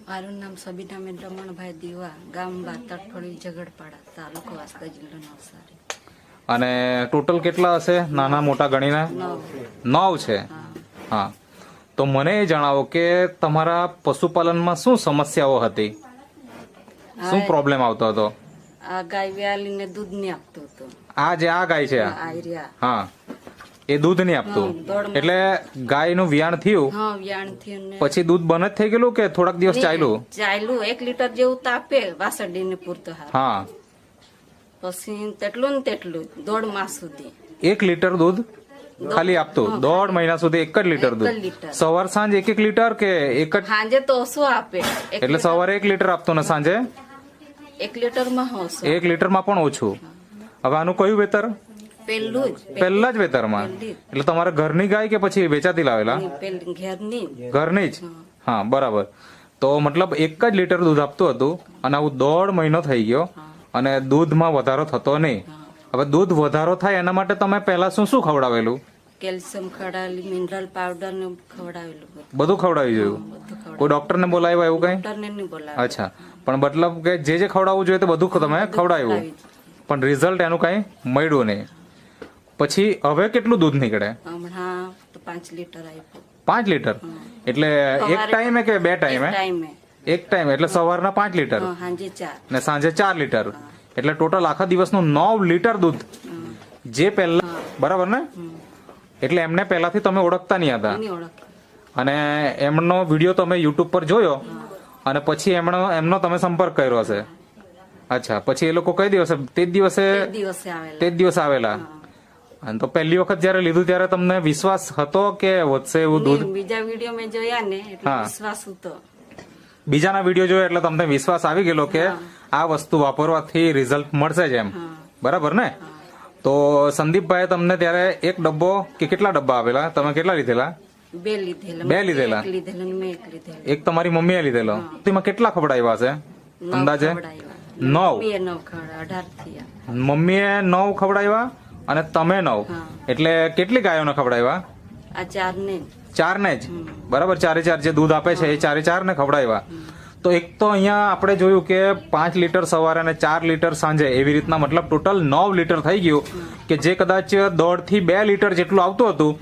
મારું નામ સબીનાબેન રમણભાઈ દીવા, ગામ બાતરફળી, ઝઘડપાડા, તાલુકો વાંસદા, જિલ્લો નવસારી. અને ટોટલ કેટલા હશે નાના મોટા ગણીને? 9 છે. હા, તો મને એ જણાવો કે તમારા પશુપાલનમાં શું સમસ્યાઓ હતી, શું પ્રોબ્લેમ આવતો હતો? આ ગાય વ્યાલીને દૂધ નહીં આપતો હતો. આ ગાય છે? હા, એ દૂધ નહીં આપતું. એટલે ગાયનું વ્યાણ થયું, વ્યાણ થયું ને પછી દૂધ બંધ જ થઈ ગયેલું કે થોડાક દિવસ ચાલ્યું? 1 લીટર જેવું તાપે વાસરડીને પૂરતો. હા, પછી તેટલું ને તેટલું 1.5 માસ સુધી 1 લીટર દૂધ ખાલી આપતું? 1.5 મહિના સુધી 1 જ લીટર દૂધ? સવાર સાંજ 1 લીટર કે એક જ? સાંજે તો ઓછું આપે. એટલે સવારે 1 લીટર આપતું ને સાંજે 1 લીટરમાં ઓછું? 1 લીટરમાં પણ ઓછું. હવે આનું કયું વેતર? પહેલા જ વેતરમાં. એટલે તમારા ઘરની ગાય કે પછી વેચાતી લાવેલા? ઘરની જ. હા, બરાબર. તો મતલબ 1 જ લીટર દૂધ આપતું હતું અને આવું 1.5 મહિનો થઈ ગયો અને દૂધમાં વધારો થતો નહીં. હવે દૂધ વધારો થાય એના માટે તમે પહેલા શું શું ખવડાવેલું? કેલ્શિયમ ખવડાવેલું, મિનરલ પાવડર ને ખવડાવેલું, બધું ખવડાવી જોયું? કોઈ ડોક્ટર ને બોલાવ્યા એવું કઈ? ડોક્ટરને નહીં બોલાવ્યા. અચ્છા, પણ મતલબ કે જે ખવડાવવું જોઈએ તો બધું તમે ખવડાવ્યું, પણ રિઝલ્ટ એનું કઈ મળ્યું નહીં. પછી હવે કેટલું દૂધ નીકળે? હમણાં તો 5 લીટર આપ્યું. 5 લીટર? એટલે એક ટાઈમે કે 2 ટાઈમે? એક ટાઈમ. એટલે સવારના 5 લીટર ને સાંજે 4 લીટર. એટલે ટોટલ આખા દિવસનું 9 લીટર દૂધ. જે પહેલા, બરાબર ને? એટલે એમને પહેલાથી તમે ઓળખતા નહીં હતા અને એમનો વિડીયો તમે યુટ્યુબ પર જોયો અને પછી એમનો તમે સંપર્ક કર્યો હશે. અચ્છા, પછી એ લોકો કઈ દિવસે? તે જ દિવસે આવેલા. તો પહેલી વખત જયારે લીધું ત્યારે તમને વિશ્વાસ હતો કે વધશે એવું દૂધ? બીજા વિડીયો મેં જોયા ને એટલે વિશ્વાસ હતો. બીજાના વિડીયો જોયા એટલે તમને વિશ્વાસ આવી ગયેલો કે આ વસ્તુ વાપરવાથી રિઝલ્ટ મળશે જ એમ, બરાબર ને? તો સંદીપભાઈ તમને ત્યારે 1 ડબ્બો કે કેટલા ડબ્બા આવેલા? તમે કેટલા લીધેલા? 2 લીધેલા. એક તમારી મમ્મીએ લીધેલો. તેમાં કેટલા ખવડાવ્યા છે અંદાજે? 9. મમ્મીએ 9 ખવડાવ્યા અને તમે 9. એટલે કેટલી ગાયોને ખવડાવ્યા? આ 4 ને જ. બરાબર, 4 જે દૂધ આપે છે એ 4 ને ખવડાવ્યા. તો એક તો અહીંયા આપણે જોયું કે 5 લીટર સવારે અને 4 લીટર સાંજે, એવી રીતના મતલબ ટોટલ 9 લીટર થઈ ગયું કે જે કદાચ 1.5 થી 2 લીટર જેટલું આવતું હતું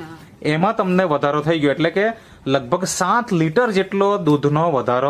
એમાં તમને વધારો થઈ ગયો. એટલે કે લગભગ 7 લીટર જેટલો દૂધનો વધારો